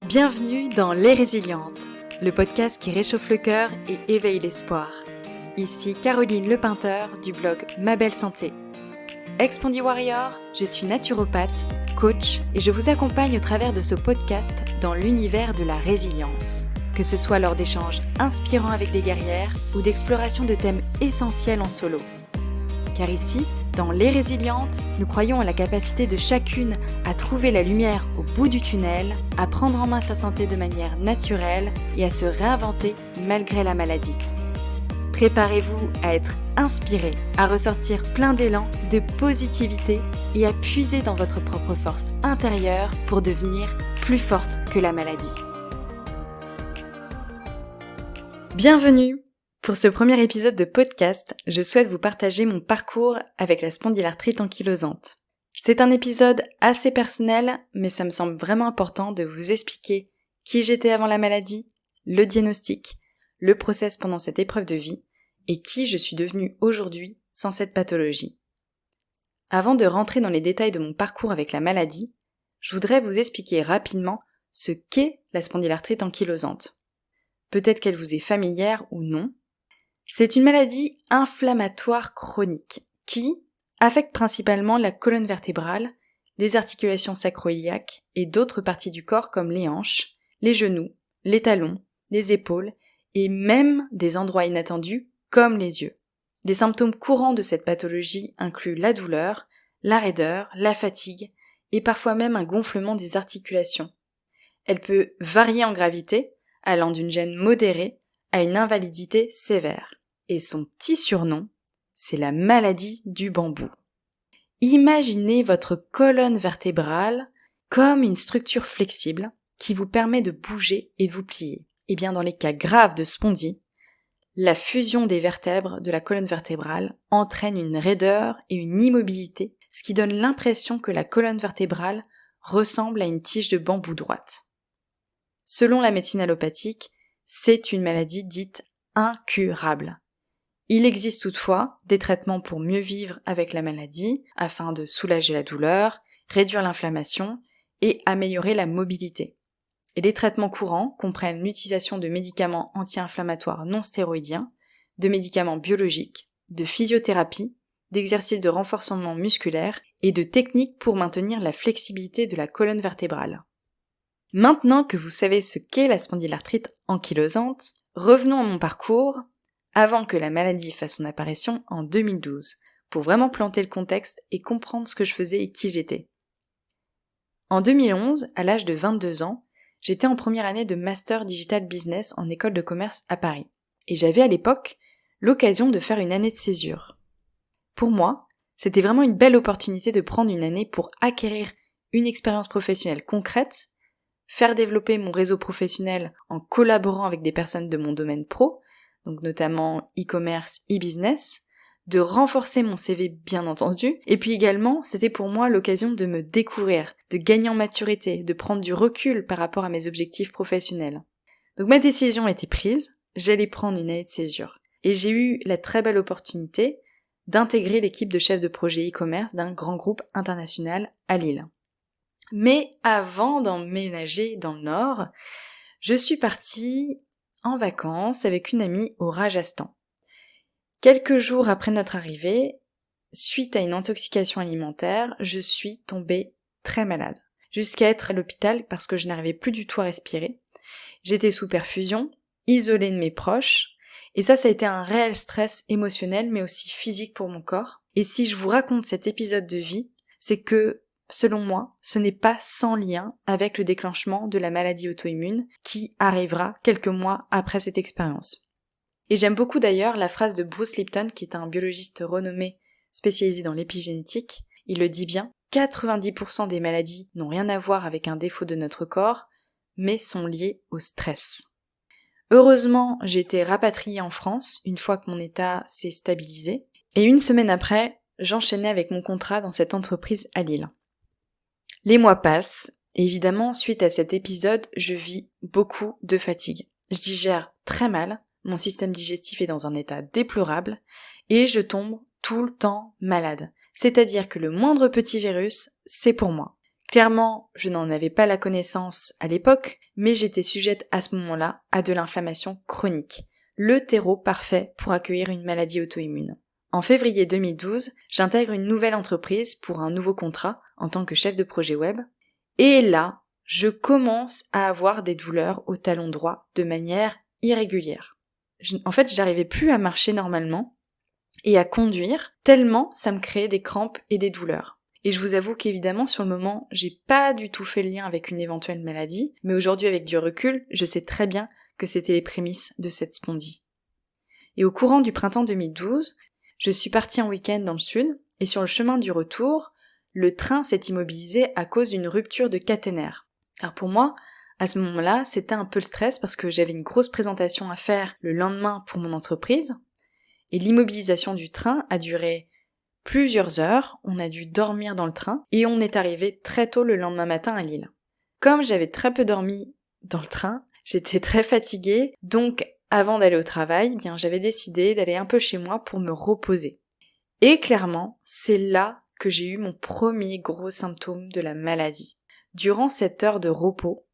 Bienvenue dans Les Résilientes, le podcast qui réchauffe le cœur et éveille l'espoir. Ici Caroline Lepeinteur du blog Ma Belle Santé. Ex-Pondy Warrior, je suis naturopathe, coach et je vous accompagne au travers de ce podcast dans l'univers de la résilience. Que ce soit lors d'échanges inspirants avec des guerrières ou d'exploration de thèmes essentiels en solo. Car ici, dans Les Résilientes, nous croyons en la capacité de chacune à trouver la lumière au bout du tunnel, à prendre en main sa santé de manière naturelle et à se réinventer malgré la maladie. Préparez-vous à être inspiré, à ressortir plein d'élan, de positivité et à puiser dans votre propre force intérieure pour devenir plus forte que la maladie. Bienvenue! Pour ce premier épisode de podcast, je souhaite vous partager mon parcours avec la spondylarthrite ankylosante. C'est un épisode assez personnel, mais ça me semble vraiment important de vous expliquer qui j'étais avant la maladie, le diagnostic, le process pendant cette épreuve de vie et qui je suis devenue aujourd'hui sans cette pathologie. Avant de rentrer dans les détails de mon parcours avec la maladie, je voudrais vous expliquer rapidement ce qu'est la spondylarthrite ankylosante. Peut-être qu'elle vous est familière ou non. C'est une maladie inflammatoire chronique qui affecte principalement la colonne vertébrale, les articulations sacro-iliaques et d'autres parties du corps comme les hanches, les genoux, les talons, les épaules et même des endroits inattendus comme les yeux. Les symptômes courants de cette pathologie incluent la douleur, la raideur, la fatigue et parfois même un gonflement des articulations. Elle peut varier en gravité, allant d'une gêne modérée à une invalidité sévère. Et son petit surnom, c'est la maladie du bambou. Imaginez votre colonne vertébrale comme une structure flexible qui vous permet de bouger et de vous plier. Et bien dans les cas graves de spondie, la fusion des vertèbres de la colonne vertébrale entraîne une raideur et une immobilité, ce qui donne l'impression que la colonne vertébrale ressemble à une tige de bambou droite. Selon la médecine allopathique, c'est une maladie dite incurable. Il existe toutefois des traitements pour mieux vivre avec la maladie, afin de soulager la douleur, réduire l'inflammation et améliorer la mobilité. Et les traitements courants comprennent l'utilisation de médicaments anti-inflammatoires non stéroïdiens, de médicaments biologiques, de physiothérapie, d'exercices de renforcement musculaire et de techniques pour maintenir la flexibilité de la colonne vertébrale. Maintenant que vous savez ce qu'est la spondylarthrite ankylosante, revenons à mon parcours avant que la maladie fasse son apparition en 2012, pour vraiment planter le contexte et comprendre ce que je faisais et qui j'étais. En 2011, à l'âge de 22 ans, j'étais en première année de Master Digital Business en école de commerce à Paris. Et j'avais à l'époque l'occasion de faire une année de césure. Pour moi, c'était vraiment une belle opportunité de prendre une année pour acquérir une expérience professionnelle concrète, faire développer mon réseau professionnel en collaborant avec des personnes de mon domaine pro, donc notamment e-commerce, e-business, de renforcer mon CV bien entendu, et puis également c'était pour moi l'occasion de me découvrir, de gagner en maturité, de prendre du recul par rapport à mes objectifs professionnels. Donc ma décision était prise, j'allais prendre une année de césure, et j'ai eu la très belle opportunité d'intégrer l'équipe de chefs de projet e-commerce d'un grand groupe international à Lille. Mais avant d'emménager dans le Nord, je suis partie en vacances avec une amie au Rajasthan. Quelques jours après notre arrivée, suite à une intoxication alimentaire, je suis tombée très malade, jusqu'à être à l'hôpital parce que je n'arrivais plus du tout à respirer. J'étais sous perfusion, isolée de mes proches, et ça a été un réel stress émotionnel mais aussi physique pour mon corps. Et si je vous raconte cet épisode de vie, c'est que selon moi, ce n'est pas sans lien avec le déclenchement de la maladie auto-immune qui arrivera quelques mois après cette expérience. Et j'aime beaucoup d'ailleurs la phrase de Bruce Lipton, qui est un biologiste renommé spécialisé dans l'épigénétique. Il le dit bien, 90% des maladies n'ont rien à voir avec un défaut de notre corps, mais sont liées au stress. Heureusement, j'ai été rapatriée en France une fois que mon état s'est stabilisé, et une semaine après, j'enchaînais avec mon contrat dans cette entreprise à Lille. Les mois passent, et évidemment, suite à cet épisode, je vis beaucoup de fatigue. Je digère très mal, mon système digestif est dans un état déplorable, et je tombe tout le temps malade. C'est-à-dire que le moindre petit virus, c'est pour moi. Clairement, je n'en avais pas la connaissance à l'époque, mais j'étais sujette à ce moment-là à de l'inflammation chronique, le terreau parfait pour accueillir une maladie auto-immune. En février 2012, j'intègre une nouvelle entreprise pour un nouveau contrat en tant que chef de projet web, et là, je commence à avoir des douleurs au talon droit de manière irrégulière. J'arrivais plus à marcher normalement et à conduire, tellement ça me créait des crampes et des douleurs. Et je vous avoue qu'évidemment, sur le moment, j'ai pas du tout fait le lien avec une éventuelle maladie, mais aujourd'hui, avec du recul, je sais très bien que c'était les prémices de cette spondie. Et au courant du printemps 2012, je suis partie en week-end dans le sud, et sur le chemin du retour, le train s'est immobilisé à cause d'une rupture de caténaire. Alors pour moi, à ce moment-là, c'était un peu le stress parce que j'avais une grosse présentation à faire le lendemain pour mon entreprise, et l'immobilisation du train a duré plusieurs heures, on a dû dormir dans le train et on est arrivé très tôt le lendemain matin à Lille. Comme j'avais très peu dormi dans le train, j'étais très fatiguée, donc avant d'aller au travail, j'avais décidé d'aller un peu chez moi pour me reposer. Et clairement, c'est là que j'ai eu mon premier gros symptôme de la maladie. Durant cette heure de repos,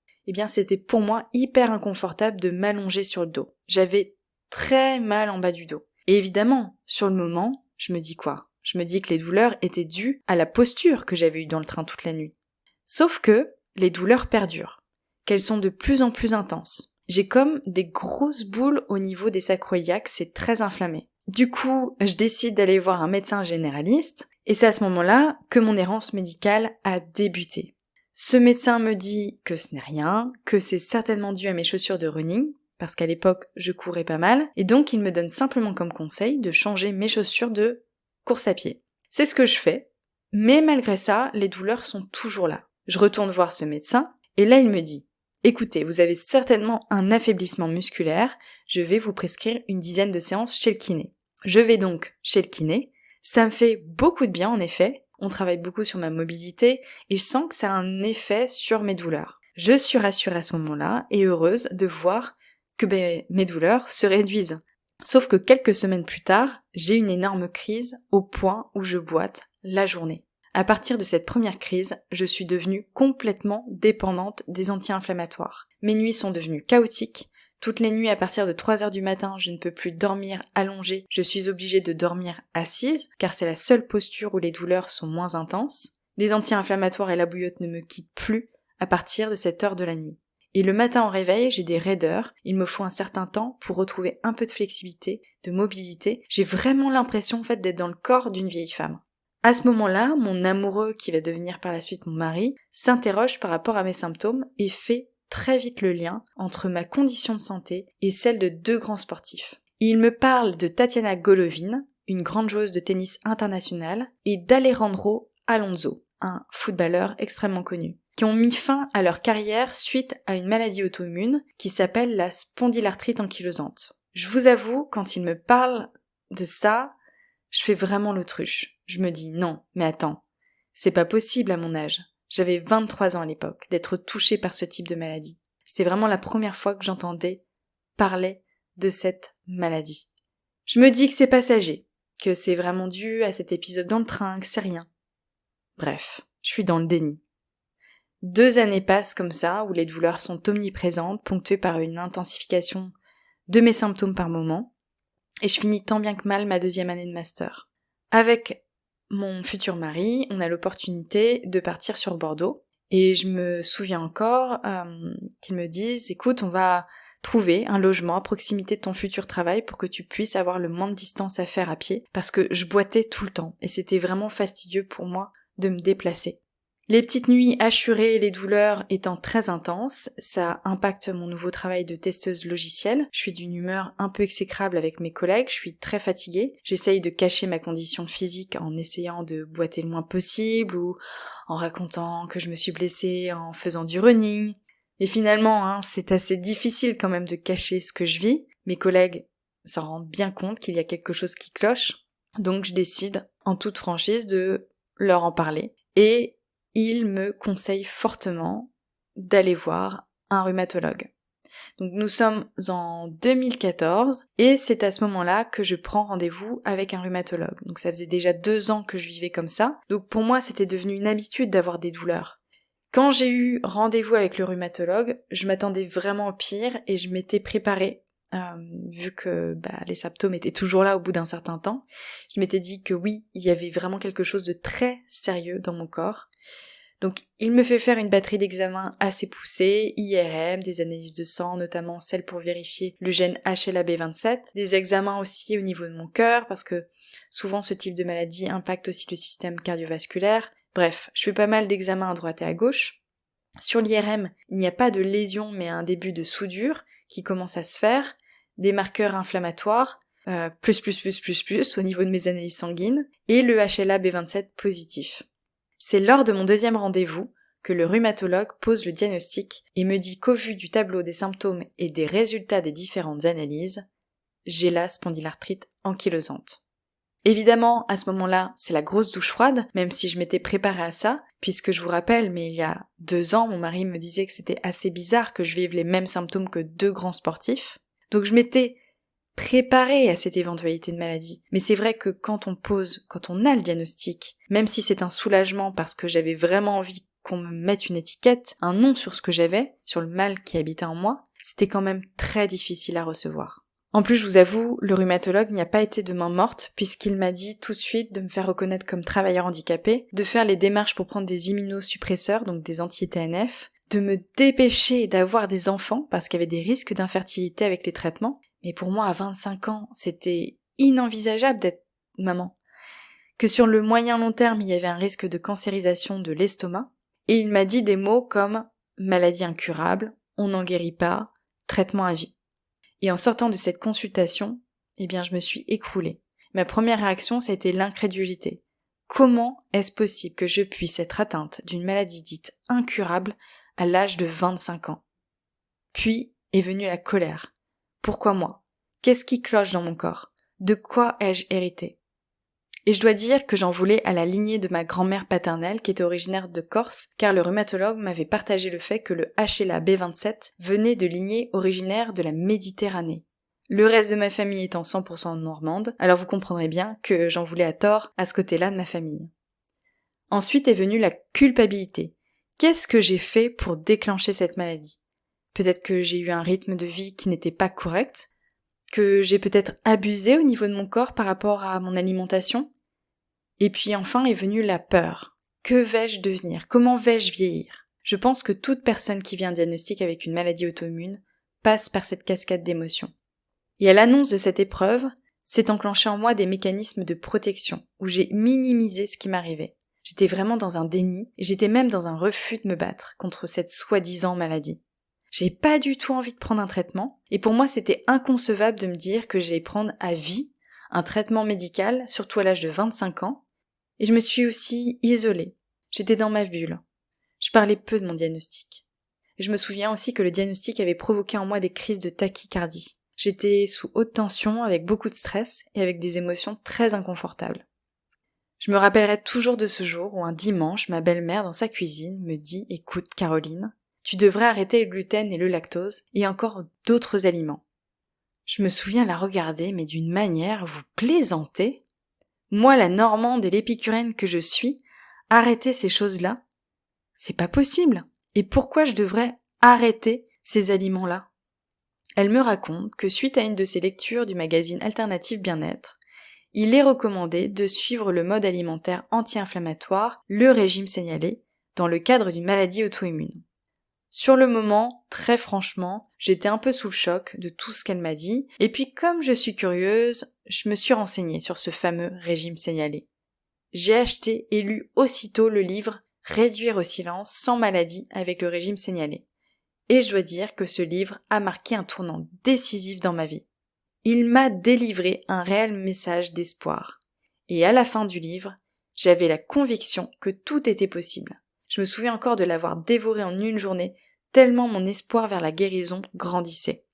c'était pour moi hyper inconfortable de m'allonger sur le dos. J'avais très mal en bas du dos. Et évidemment, sur le moment, je me dis quoi ? Je me dis que les douleurs étaient dues à la posture que j'avais eue dans le train toute la nuit. Sauf que les douleurs perdurent, qu'elles sont de plus en plus intenses. J'ai comme des grosses boules au niveau des sacroiliacs, c'est très inflammé. Du coup, je décide d'aller voir un médecin généraliste, et c'est à ce moment-là que mon errance médicale a débuté. Ce médecin me dit que ce n'est rien, que c'est certainement dû à mes chaussures de running, parce qu'à l'époque, je courais pas mal, et donc il me donne simplement comme conseil de changer mes chaussures de course à pied. C'est ce que je fais, mais malgré ça, les douleurs sont toujours là. Je retourne voir ce médecin, et là il me dit « Écoutez, vous avez certainement un affaiblissement musculaire, je vais vous prescrire une dizaine de séances chez le kiné. » Je vais donc chez le kiné, ça me fait beaucoup de bien en effet, on travaille beaucoup sur ma mobilité, et je sens que ça a un effet sur mes douleurs. Je suis rassurée à ce moment-là, et heureuse de voir que mes douleurs se réduisent. Sauf que quelques semaines plus tard, j'ai une énorme crise au point où je boite la journée. À partir de cette première crise, je suis devenue complètement dépendante des anti-inflammatoires. Mes nuits sont devenues chaotiques. Toutes les nuits à partir de 3h du matin, je ne peux plus dormir allongée. Je suis obligée de dormir assise, car c'est la seule posture où les douleurs sont moins intenses. Les anti-inflammatoires et la bouillotte ne me quittent plus à partir de cette heure de la nuit. Et le matin au réveil, j'ai des raideurs, il me faut un certain temps pour retrouver un peu de flexibilité, de mobilité. J'ai vraiment l'impression d'être dans le corps d'une vieille femme. À ce moment-là, mon amoureux, qui va devenir par la suite mon mari, s'interroge par rapport à mes symptômes et fait très vite le lien entre ma condition de santé et celle de 2 grands sportifs. Il me parle de Tatiana Golovin, une grande joueuse de tennis internationale, et d'Alejandro Alonso, un footballeur extrêmement connu, qui ont mis fin à leur carrière suite à une maladie auto-immune qui s'appelle la spondylarthrite ankylosante. Je vous avoue, quand il me parle de ça, je fais vraiment l'autruche. Je me dis non, mais attends, c'est pas possible à mon âge. J'avais 23 ans à l'époque, d'être touchée par ce type de maladie. C'est vraiment la première fois que j'entendais parler de cette maladie. Je me dis que c'est passager, que c'est vraiment dû à cet épisode dans le train, que c'est rien. Bref, je suis dans le déni. 2 années passent comme ça, où les douleurs sont omniprésentes, ponctuées par une intensification de mes symptômes par moment, et je finis tant bien que mal ma 2e année de master. Avec mon futur mari, on a l'opportunité de partir sur Bordeaux, et je me souviens encore qu'ils me disent « Écoute, on va trouver un logement à proximité de ton futur travail pour que tu puisses avoir le moins de distance à faire à pied, parce que je boitais tout le temps, et c'était vraiment fastidieux pour moi de me déplacer. » Les petites nuits hachurées et les douleurs étant très intenses, ça impacte mon nouveau travail de testeuse logicielle. Je suis d'une humeur un peu exécrable avec mes collègues, je suis très fatiguée. J'essaye de cacher ma condition physique en essayant de boiter le moins possible ou en racontant que je me suis blessée en faisant du running. Et finalement, c'est assez difficile quand même de cacher ce que je vis. Mes collègues s'en rendent bien compte qu'il y a quelque chose qui cloche. Donc je décide en toute franchise de leur en parler. Et il me conseille fortement d'aller voir un rhumatologue. Donc nous sommes en 2014 et c'est à ce moment-là que je prends rendez-vous avec un rhumatologue. Donc ça faisait déjà 2 ans que je vivais comme ça. Donc pour moi c'était devenu une habitude d'avoir des douleurs. Quand j'ai eu rendez-vous avec le rhumatologue, je m'attendais vraiment au pire et je m'étais préparée, vu que les symptômes étaient toujours là au bout d'un certain temps. Je m'étais dit que oui, il y avait vraiment quelque chose de très sérieux dans mon corps. Donc il me fait faire une batterie d'examens assez poussée, IRM, des analyses de sang, notamment celles pour vérifier le gène HLA-B27, des examens aussi au niveau de mon cœur, parce que souvent ce type de maladie impacte aussi le système cardiovasculaire. Bref, je fais pas mal d'examens à droite et à gauche. Sur l'IRM, il n'y a pas de lésion mais un début de soudure qui commence à se faire, des marqueurs inflammatoires, plus au niveau de mes analyses sanguines, et le HLA-B27 positif. C'est lors de mon deuxième rendez-vous que le rhumatologue pose le diagnostic et me dit qu'au vu du tableau des symptômes et des résultats des différentes analyses, j'ai la spondylarthrite ankylosante. Évidemment, à ce moment-là, c'est la grosse douche froide, même si je m'étais préparée à ça, puisque je vous rappelle, mais il y a 2 ans, mon mari me disait que c'était assez bizarre que je vive les mêmes symptômes que 2 grands sportifs. Donc je m'étais préparée à cette éventualité de maladie. Mais c'est vrai que quand on a le diagnostic, même si c'est un soulagement parce que j'avais vraiment envie qu'on me mette une étiquette, un nom sur ce que j'avais, sur le mal qui habitait en moi, c'était quand même très difficile à recevoir. En plus, je vous avoue, le rhumatologue n'y a pas été de main morte puisqu'il m'a dit tout de suite de me faire reconnaître comme travailleur handicapé, de faire les démarches pour prendre des immunosuppresseurs, donc des anti-TNF, de me dépêcher d'avoir des enfants parce qu'il y avait des risques d'infertilité avec les traitements. Mais pour moi, à 25 ans, c'était inenvisageable d'être maman. Que sur le moyen long terme, il y avait un risque de cancérisation de l'estomac. Et il m'a dit des mots comme maladie incurable, on n'en guérit pas, traitement à vie. Et en sortant de cette consultation, je me suis écroulée. Ma première réaction, ça a été l'incrédulité. Comment est-ce possible que je puisse être atteinte d'une maladie dite incurable à l'âge de 25 ans? Puis est venue la colère. Pourquoi moi? Qu'est-ce qui cloche dans mon corps? De quoi ai-je hérité? Et je dois dire que j'en voulais à la lignée de ma grand-mère paternelle qui était originaire de Corse, car le rhumatologue m'avait partagé le fait que le HLA-B27 venait de lignée originaire de la Méditerranée. Le reste de ma famille étant 100% normande, alors vous comprendrez bien que j'en voulais à tort à ce côté-là de ma famille. Ensuite est venue la culpabilité. Qu'est-ce que j'ai fait pour déclencher cette maladie? Peut-être que j'ai eu un rythme de vie qui n'était pas correct, que j'ai peut-être abusé au niveau de mon corps par rapport à mon alimentation. Et puis enfin est venue la peur. Que vais-je devenir? Comment vais-je vieillir? Je pense que toute personne qui vient un diagnostic avec une maladie auto-immune passe par cette cascade d'émotions. Et à l'annonce de cette épreuve, s'est enclenché en moi des mécanismes de protection, où j'ai minimisé ce qui m'arrivait. J'étais vraiment dans un déni, et j'étais même dans un refus de me battre contre cette soi-disant maladie. J'ai pas du tout envie de prendre un traitement, et pour moi c'était inconcevable de me dire que j'allais prendre à vie un traitement médical, surtout à l'âge de 25 ans, et je me suis aussi isolée. J'étais dans ma bulle. Je parlais peu de mon diagnostic. Et je me souviens aussi que le diagnostic avait provoqué en moi des crises de tachycardie. J'étais sous haute tension, avec beaucoup de stress et avec des émotions très inconfortables. Je me rappellerai toujours de ce jour où un dimanche, ma belle-mère dans sa cuisine me dit « Écoute Caroline, tu devrais arrêter le gluten et le lactose et encore d'autres aliments. » Je me souviens la regarder, mais d'une manière, vous plaisantez? Moi, la normande et l'épicurienne que je suis, arrêter ces choses-là? C'est pas possible. Et pourquoi je devrais arrêter ces aliments-là? Elle me raconte que suite à une de ses lectures du magazine Alternative Bien-être, il est recommandé de suivre le mode alimentaire anti-inflammatoire, le régime signalé, dans le cadre d'une maladie auto-immune. Sur le moment, très franchement, j'étais un peu sous le choc de tout ce qu'elle m'a dit, et puis comme je suis curieuse, je me suis renseignée sur ce fameux régime signalé. J'ai acheté et lu aussitôt le livre « Réduire au silence sans maladie avec le régime signalé ». Et je dois dire que ce livre a marqué un tournant décisif dans ma vie. Il m'a délivré un réel message d'espoir. Et à la fin du livre, j'avais la conviction que tout était possible. Je me souviens encore de l'avoir dévoré en une journée, tellement mon espoir vers la guérison grandissait.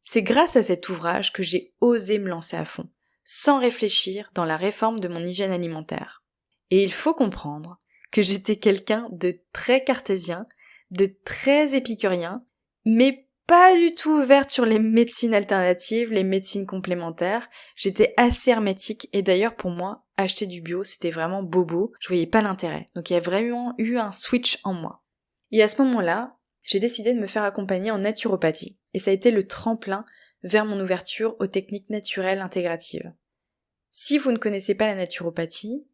C'est grâce à cet ouvrage que j'ai osé me lancer à fond, sans réfléchir dans la réforme de mon hygiène alimentaire. Et il faut comprendre que j'étais quelqu'un de très cartésien, de très épicurien, mais pas du tout ouverte sur les médecines alternatives, les médecines complémentaires. J'étais assez hermétique et d'ailleurs pour moi, acheter du bio, c'était vraiment bobo, je voyais pas l'intérêt. Donc il y a vraiment eu un switch en moi. Et à ce moment-là, j'ai décidé de me faire accompagner en naturopathie. Et ça a été le tremplin vers mon ouverture aux techniques naturelles intégratives. Si vous ne connaissez pas la naturopathie,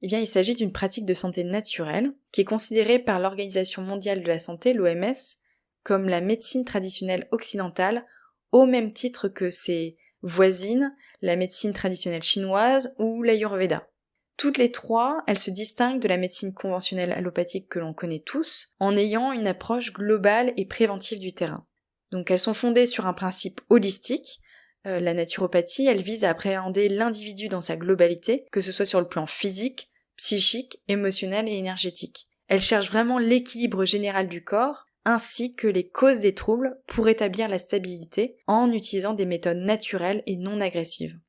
eh bien, il s'agit d'une pratique de santé naturelle qui est considérée par l'Organisation mondiale de la santé, l'OMS, comme la médecine traditionnelle occidentale, au même titre que ses voisines, la médecine traditionnelle chinoise ou l'Ayurveda. Toutes les trois, elles se distinguent de la médecine conventionnelle allopathique que l'on connaît tous, en ayant une approche globale et préventive du terrain. Donc elles sont fondées sur un principe holistique. La naturopathie, elle vise à appréhender l'individu dans sa globalité, que ce soit sur le plan physique, psychique, émotionnel et énergétique. Elle cherche vraiment l'équilibre général du corps, ainsi que les causes des troubles pour établir la stabilité en utilisant des méthodes naturelles et non agressives.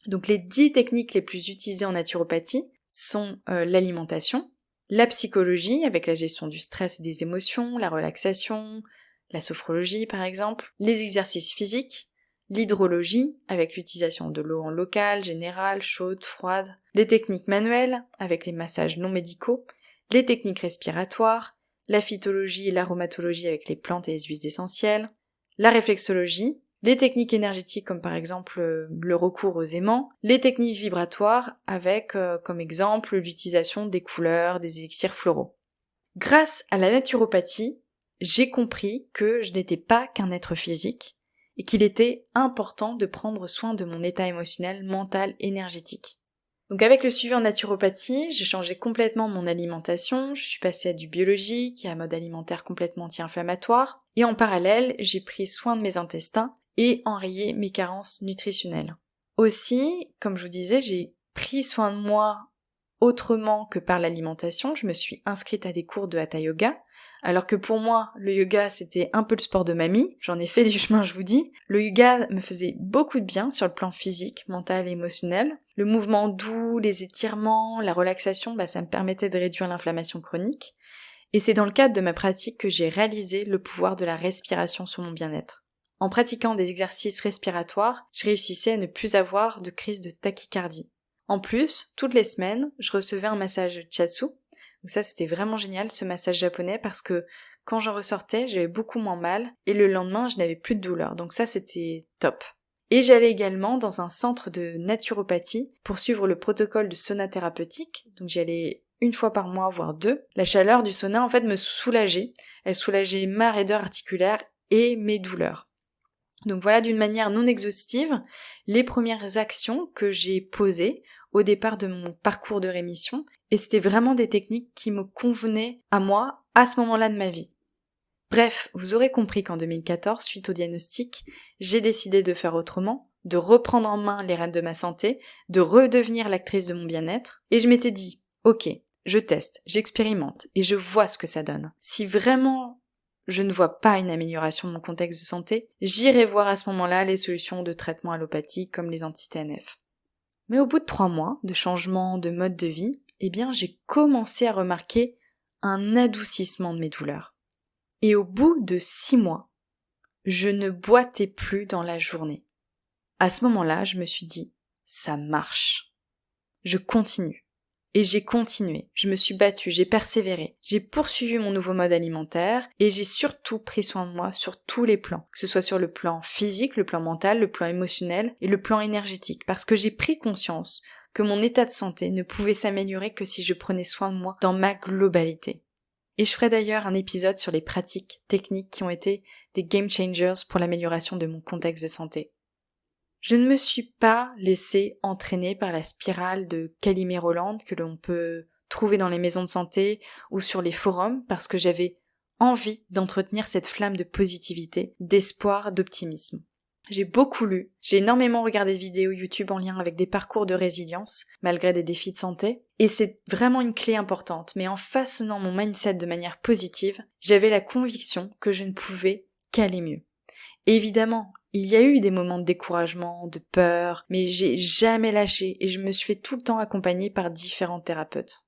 Donc les 10 techniques les plus utilisées en naturopathie sont l'alimentation, la psychologie avec la gestion du stress et des émotions, la relaxation, la sophrologie par exemple, les exercices physiques, l'hydrologie avec l'utilisation de l'eau en local, générale, chaude, froide, les techniques manuelles avec les massages non médicaux, les techniques respiratoires, la phytologie et l'aromatologie avec les plantes et les huiles essentielles, la réflexologie, les techniques énergétiques comme par exemple le recours aux aimants, les techniques vibratoires avec comme exemple l'utilisation des couleurs, des élixirs floraux. Grâce à la naturopathie, j'ai compris que je n'étais pas qu'un être physique et qu'il était important de prendre soin de mon état émotionnel, mental, énergétique. Donc avec le suivi en naturopathie, j'ai changé complètement mon alimentation, je suis passée à du biologique et à un mode alimentaire complètement anti-inflammatoire, et en parallèle, j'ai pris soin de mes intestins et enrayé mes carences nutritionnelles. Aussi, comme je vous disais, j'ai pris soin de moi autrement que par l'alimentation, je me suis inscrite à des cours de Hatha Yoga, alors que pour moi, le yoga, c'était un peu le sport de mamie. J'en ai fait du chemin, je vous dis. Le yoga me faisait beaucoup de bien sur le plan physique, mental et émotionnel. Le mouvement doux, les étirements, la relaxation, ça me permettait de réduire l'inflammation chronique. Et c'est dans le cadre de ma pratique que j'ai réalisé le pouvoir de la respiration sur mon bien-être. En pratiquant des exercices respiratoires, je réussissais à ne plus avoir de crise de tachycardie. En plus, toutes les semaines, je recevais un massage Shiatsu. Donc ça, c'était vraiment génial, ce massage japonais, parce que quand j'en ressortais, j'avais beaucoup moins mal, et le lendemain, je n'avais plus de douleur. Donc ça, c'était top. Et j'allais également dans un centre de naturopathie pour suivre le protocole de sauna thérapeutique. Donc j'y allais une fois par mois, voire 2. La chaleur du sauna, en fait, me soulageait. Elle soulageait ma raideur articulaire et mes douleurs. Donc voilà, d'une manière non exhaustive, les premières actions que j'ai posées au départ de mon parcours de rémission, et c'était vraiment des techniques qui me convenaient à moi à ce moment-là de ma vie. Bref, vous aurez compris qu'en 2014, suite au diagnostic, j'ai décidé de faire autrement, de reprendre en main les rênes de ma santé, de redevenir l'actrice de mon bien-être, et je m'étais dit, ok, je teste, j'expérimente, et je vois ce que ça donne. Si vraiment je ne vois pas une amélioration de mon contexte de santé, j'irai voir à ce moment-là les solutions de traitement allopathique comme les anti-TNF. Mais au bout de 3 mois de changement de mode de vie, j'ai commencé à remarquer un adoucissement de mes douleurs. Et au bout de 6 mois, je ne boitais plus dans la journée. À ce moment-là, je me suis dit, ça marche. Je continue. Et j'ai continué, je me suis battue, j'ai persévéré, j'ai poursuivi mon nouveau mode alimentaire et j'ai surtout pris soin de moi sur tous les plans, que ce soit sur le plan physique, le plan mental, le plan émotionnel et le plan énergétique, parce que j'ai pris conscience que mon état de santé ne pouvait s'améliorer que si je prenais soin de moi dans ma globalité. Et je ferai d'ailleurs un épisode sur les pratiques techniques qui ont été des game changers pour l'amélioration de mon contexte de santé. Je ne me suis pas laissée entraîner par la spirale de Calimé-Roland que l'on peut trouver dans les maisons de santé ou sur les forums parce que j'avais envie d'entretenir cette flamme de positivité, d'espoir, d'optimisme. J'ai beaucoup lu, j'ai énormément regardé de vidéos YouTube en lien avec des parcours de résilience, malgré des défis de santé, et c'est vraiment une clé importante, mais en façonnant mon mindset de manière positive, j'avais la conviction que je ne pouvais qu'aller mieux. Et évidemment, il y a eu des moments de découragement, de peur, mais j'ai jamais lâché et je me suis fait tout le temps accompagner par différents thérapeutes.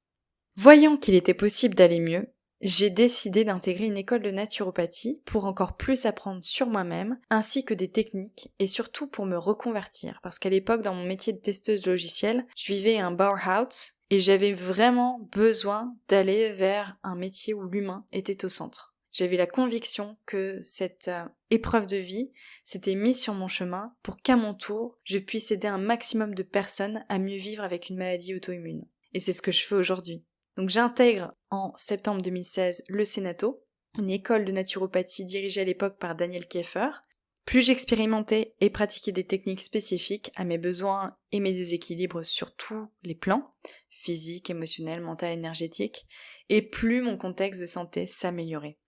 Voyant qu'il était possible d'aller mieux, j'ai décidé d'intégrer une école de naturopathie pour encore plus apprendre sur moi-même, ainsi que des techniques, et surtout pour me reconvertir, parce qu'à l'époque, dans mon métier de testeuse logicielle, je vivais un Bauhaus, Et j'avais vraiment besoin d'aller vers un métier où l'humain était au centre. J'avais la conviction que cette épreuve de vie s'était mise sur mon chemin pour qu'à mon tour, je puisse aider un maximum de personnes à mieux vivre avec une maladie auto-immune. Et c'est ce que je fais aujourd'hui. Donc j'intègre en septembre 2016 le Sénato, une école de naturopathie dirigée à l'époque par Daniel Kieffer. Plus j'expérimentais et pratiquais des techniques spécifiques à mes besoins et mes déséquilibres sur tous les plans, physique, émotionnel, mental, énergétique, et plus mon contexte de santé s'améliorait.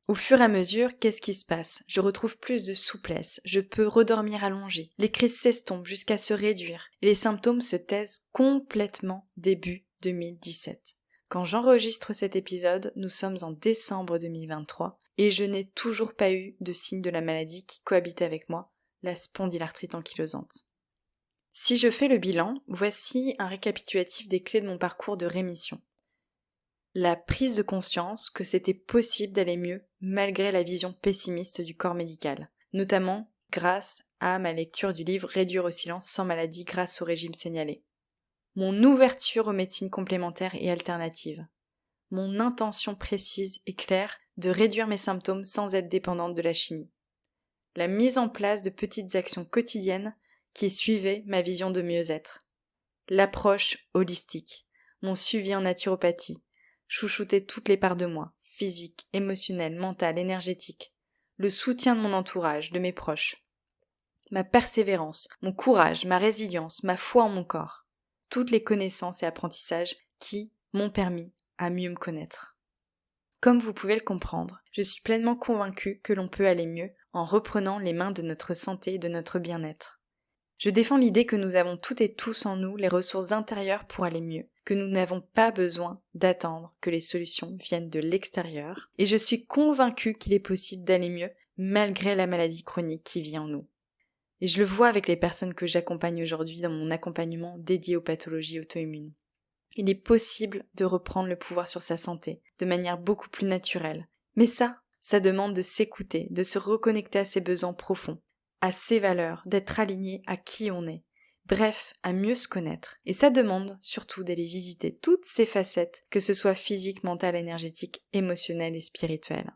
Au fur et à mesure, qu'est-ce qui se passe ? Je retrouve plus de souplesse, je peux redormir allongée, les crises s'estompent jusqu'à se réduire, et les symptômes se taisent complètement début 2017. Quand j'enregistre cet épisode, nous sommes en décembre 2023, et je n'ai toujours pas eu de signe de la maladie qui cohabite avec moi, la spondylarthrite ankylosante. Si je fais le bilan, voici un récapitulatif des clés de mon parcours de rémission. La prise de conscience que c'était possible d'aller mieux malgré la vision pessimiste du corps médical, notamment grâce à ma lecture du livre « Réduire au silence sans maladie grâce au régime signalé ». Mon ouverture aux médecines complémentaires et alternatives. Mon intention précise et claire de réduire mes symptômes sans être dépendante de la chimie. La mise en place de petites actions quotidiennes qui suivaient ma vision de mieux-être. L'approche holistique, mon suivi en naturopathie, chouchouter toutes les parts de moi, physique, émotionnelle, mentale, énergétique. Le soutien de mon entourage, de mes proches. Ma persévérance, mon courage, ma résilience, ma foi en mon corps. Toutes les connaissances et apprentissages qui m'ont permis à mieux me connaître. Comme vous pouvez le comprendre, je suis pleinement convaincue que l'on peut aller mieux en reprenant les mains de notre santé et de notre bien-être. Je défends l'idée que nous avons toutes et tous en nous les ressources intérieures pour aller mieux, que nous n'avons pas besoin d'attendre que les solutions viennent de l'extérieur, et je suis convaincue qu'il est possible d'aller mieux malgré la maladie chronique qui vit en nous. Et je le vois avec les personnes que j'accompagne aujourd'hui dans mon accompagnement dédié aux pathologies auto-immunes. Il est possible de reprendre le pouvoir sur sa santé de manière beaucoup plus naturelle. Mais ça demande de s'écouter, de se reconnecter à ses besoins profonds, à ses valeurs, d'être aligné à qui on est. Bref, à mieux se connaître. Et ça demande surtout d'aller visiter toutes ces facettes, que ce soit physique, mentale, énergétique, émotionnelle et spirituelle.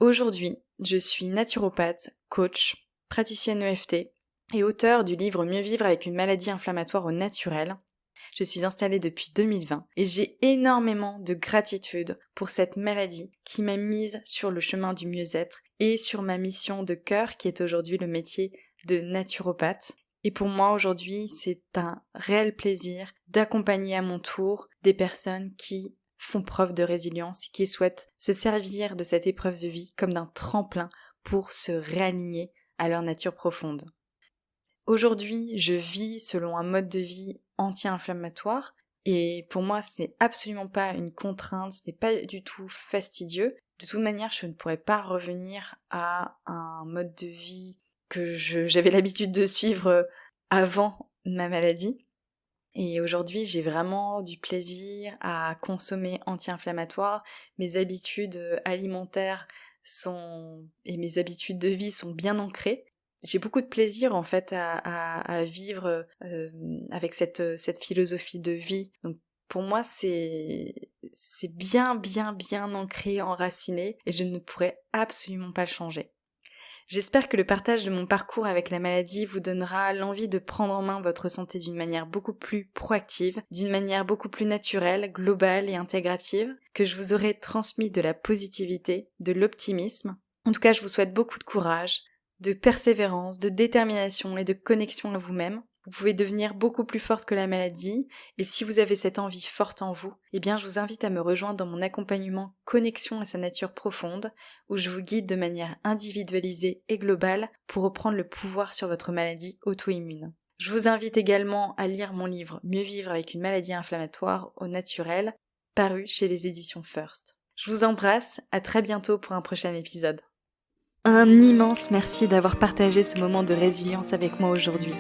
Aujourd'hui, je suis naturopathe, coach, praticienne EFT et auteure du livre Mieux vivre avec une maladie inflammatoire au naturel. Je suis installée depuis 2020 et j'ai énormément de gratitude pour cette maladie qui m'a mise sur le chemin du mieux-être et sur ma mission de cœur qui est aujourd'hui le métier de naturopathe. Et pour moi aujourd'hui, c'est un réel plaisir d'accompagner à mon tour des personnes qui font preuve de résilience, qui souhaitent se servir de cette épreuve de vie comme d'un tremplin pour se réaligner à leur nature profonde. Aujourd'hui, je vis selon un mode de vie anti-inflammatoire et pour moi, ce n'est absolument pas une contrainte, ce n'est pas du tout fastidieux. De toute manière, je ne pourrais pas revenir à un mode de vie que j'avais l'habitude de suivre avant ma maladie. Et aujourd'hui, j'ai vraiment du plaisir à consommer anti-inflammatoire. Mes habitudes alimentaires et mes habitudes de vie sont bien ancrées. J'ai beaucoup de plaisir en fait à vivre avec cette philosophie de vie. Donc pour moi, c'est bien ancré, enraciné et je ne pourrais absolument pas le changer. J'espère que le partage de mon parcours avec la maladie vous donnera l'envie de prendre en main votre santé d'une manière beaucoup plus proactive, d'une manière beaucoup plus naturelle, globale et intégrative, que je vous aurai transmis de la positivité, de l'optimisme. En tout cas, je vous souhaite beaucoup de courage, de persévérance, de détermination et de connexion à vous-même. Vous pouvez devenir beaucoup plus forte que la maladie et si vous avez cette envie forte en vous, eh bien je vous invite à me rejoindre dans mon accompagnement Connexion à sa nature profonde où je vous guide de manière individualisée et globale pour reprendre le pouvoir sur votre maladie auto-immune. Je vous invite également à lire mon livre Mieux vivre avec une maladie inflammatoire au naturel, paru chez les éditions First. Je vous embrasse, à très bientôt pour un prochain épisode. Un immense merci d'avoir partagé ce moment de résilience avec moi aujourd'hui.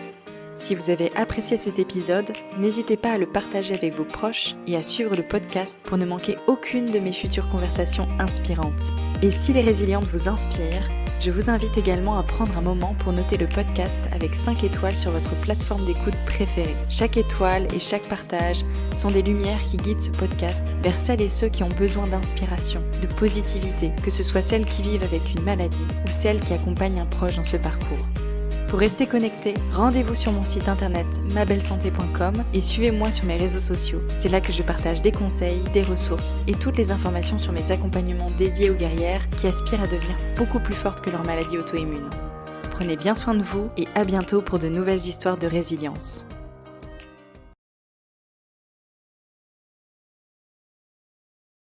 Si vous avez apprécié cet épisode, n'hésitez pas à le partager avec vos proches et à suivre le podcast pour ne manquer aucune de mes futures conversations inspirantes. Et si les résilientes vous inspirent, Je vous invite également à prendre un moment pour noter le podcast avec 5 étoiles sur votre plateforme d'écoute préférée. Chaque étoile et chaque partage sont des lumières qui guident ce podcast vers celles et ceux qui ont besoin d'inspiration, de positivité, que ce soit celles qui vivent avec une maladie ou celles qui accompagnent un proche dans ce parcours. Pour rester connecté, rendez-vous sur mon site internet mabellesanté.com et suivez-moi sur mes réseaux sociaux. C'est là que je partage des conseils, des ressources et toutes les informations sur mes accompagnements dédiés aux guerrières qui aspirent à devenir beaucoup plus fortes que leur maladie auto-immune. Prenez bien soin de vous et à bientôt pour de nouvelles histoires de résilience.